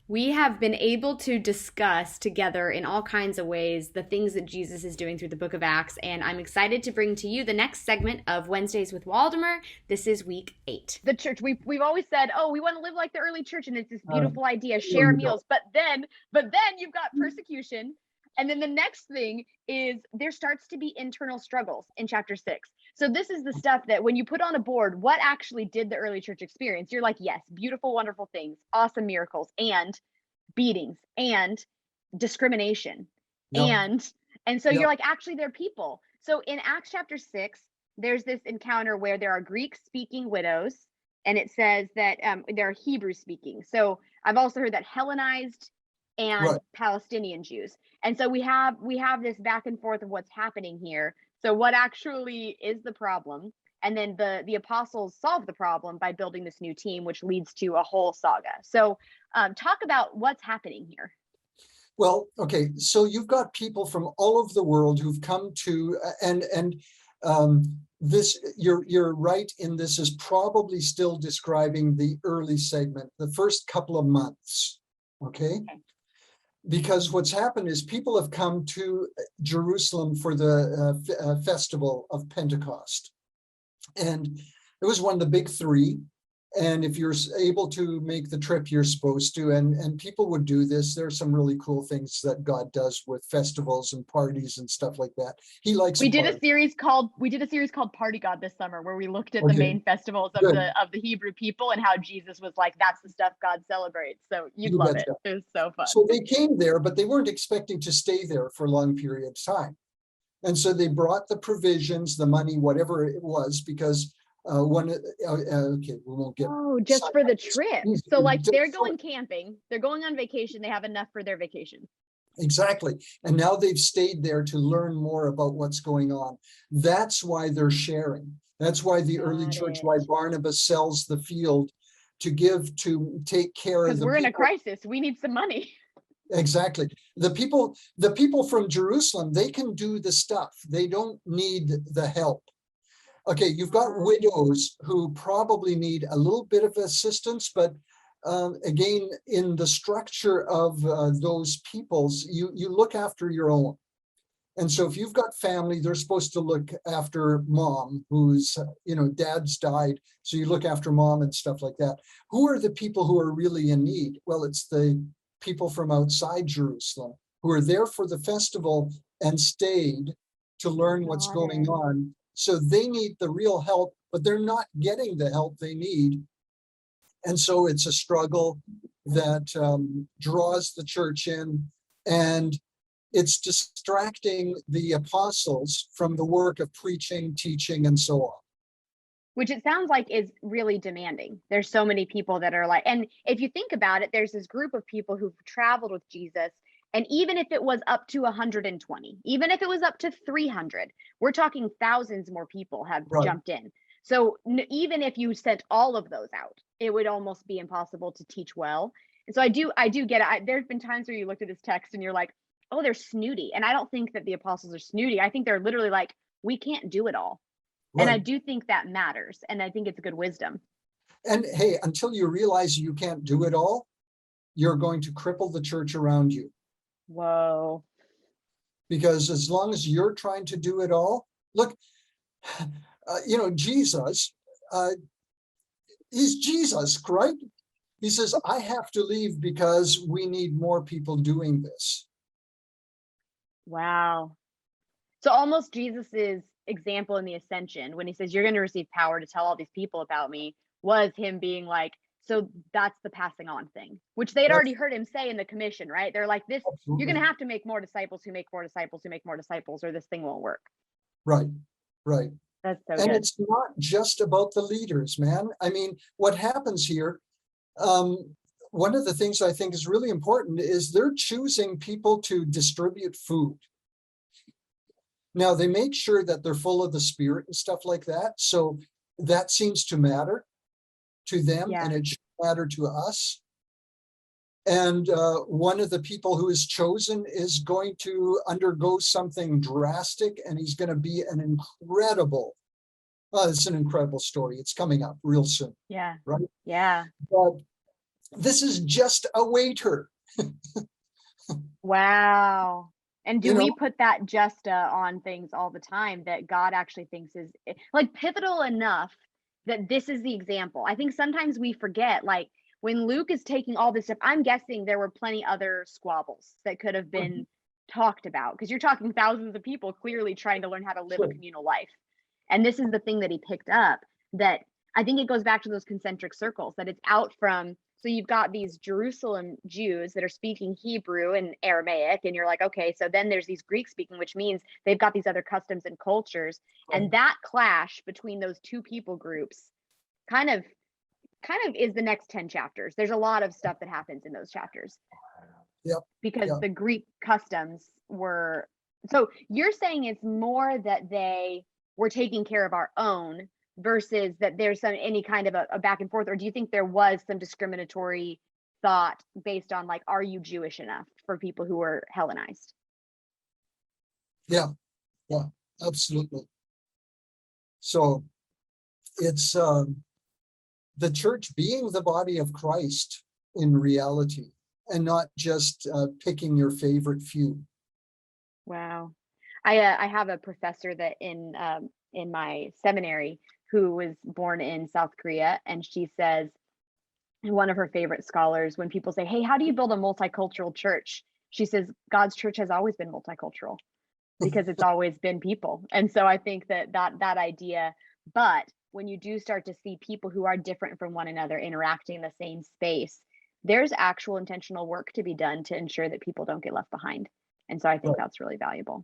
We have been able to discuss together in all kinds of ways the things that Jesus is doing through the book of Acts, and I'm excited to bring to you the next segment of Wednesdays with Waldemar. This is week 8. The church, we've always said, oh, we want to live like the early church, and it's this Uh, beautiful idea, there share you go. meals. But then you've got persecution, and then the next thing is there starts to be internal struggles in chapter 6. So this is the stuff that when you put on a board, what actually did the early church experience? You're like, yes, beautiful, wonderful things, awesome miracles, and beatings, and discrimination, Yep, and so you're yep, like, actually, they're people. So in Acts chapter 6, there's this encounter where there are Greek speaking widows, and it says that there are Hebrew speaking. So I've also heard that Hellenized and right. Palestinian Jews. And so we have this back and forth of what's happening here. So what actually is the problem? And then the apostles solve the problem by building this new team, which leads to a whole saga. So talk about what's happening here. Well, okay, so you've got people from all over the world who've come to, and um, this, you're right in this is probably still describing the early segment, the first couple of months, okay? Okay. Because what's happened is people have come to Jerusalem for the festival of Pentecost. And it was one of the big three. And if you're able to make the trip, you're supposed to. And people would do this. There are some really cool things that God does with festivals and parties and stuff like that. He likes a We did a party. series called Party God this summer, where we looked at the Okay, main festivals of good. the Hebrew people and how Jesus was like, that's the stuff God celebrates. So you'd You love it. betcha. It was so fun. So they came there, but they weren't expecting to stay there for a long period of time. And so they brought the provisions, the money, whatever it was, because okay, we won't get Oh, just for the sidetracked. trip. So like they're going camping, they're going on vacation, they have enough for their vacation. Exactly. And now they've stayed there to learn more about what's going on. That's why they're sharing. That's why the early Got church, it. why Barnabas sells the field to give, to take care of Because the we're in a people. crisis. We need some money. Exactly. The people from Jerusalem, they can do the stuff. They don't need the help. Okay, you've got widows who probably need a little bit of assistance, but again, in the structure of those peoples, you look after your own. And so if you've got family, they're supposed to look after mom, who's, dad's died. So you look after mom and stuff like that. Who are the people who are really in need? Well, it's the people from outside Jerusalem who are there for the festival and stayed to learn what's Got going it. on. So they need the real help, but they're not getting the help they need. And so it's a struggle that draws the church in, and it's distracting the apostles from the work of preaching, teaching, and so on. Which it sounds like is really demanding. There's so many people that are like, and if you think about it, there's this group of people who've traveled with Jesus. And even if it was up to 120, even if it was up to 300, we're talking thousands more people have Right. jumped in. So even if you sent all of those out, it would almost be impossible to teach well. And so I do get it. There's been times where you look at this text and you're like, oh, they're snooty. And I don't think that the apostles are snooty. I think they're literally like, we can't do it all. And I Right. do think that matters. And I think it's good wisdom. And hey, until you realize you can't do it all, you're going to cripple the church around you. Whoa. Because as long as you're trying to do it all, look, Jesus, he's Jesus, right? He says, I have to leave because we need more people doing this. Wow. So almost Jesus's example in the ascension, when he says, you're going to receive power to tell all these people about me, was him being like, so that's the passing on thing, which they had already That's heard him say in the commission, right? They're like, this, you're going absolutely to have to make more disciples who make more disciples who make more disciples, or this thing won't work. right, right. That's so And good. it's not just about the leaders, man. I mean, what happens here, one of the things I think is really important is they're choosing people to distribute food. Now, they make sure that they're full of the Spirit and stuff like that. So that seems to matter to them, Yeah. and it should matter to us. And one of the people who is chosen is going to undergo something drastic, and he's going to be it's an incredible story. It's coming up real soon, Yeah. right? Yeah. But This is just a waiter. Wow. And do You we know, put that just on things all the time that God actually thinks is like pivotal enough that this is the example? I think sometimes we forget, like when Luke is taking all this stuff, I'm guessing there were plenty other squabbles that could have been talked about because you're talking thousands of people clearly trying to learn how to live a Sure. communal life. And this is the thing that he picked up, that I think it goes back to those concentric circles, that it's out from, so you've got these Jerusalem Jews that are speaking Hebrew and Aramaic, and you're like, okay, so then there's these Greek speaking, which means they've got these other customs and cultures. And that clash between those two people groups kind of is the next 10 chapters. There's a lot of stuff that happens in those chapters. Yep. Because Yep. the Greek customs were, so you're saying it's more that they were taking care of our own versus that there's some any kind of a back and forth, or do you think there was some discriminatory thought based on like, are you Jewish enough for people who were Hellenized? Yeah. Yeah. Absolutely. So it's the church being the body of Christ in reality, and not just picking your favorite few. Wow. I have a professor that in my seminary who was born in South Korea, and she says one of her favorite scholars, when people say, "Hey, how do you build a multicultural church?" She says, "God's church has always been multicultural because it's always been people." And so I think that idea, but when you do start to see people who are different from one another interacting in the same space, there's actual intentional work to be done to ensure that people don't get left behind. And so I think Right. that's really valuable.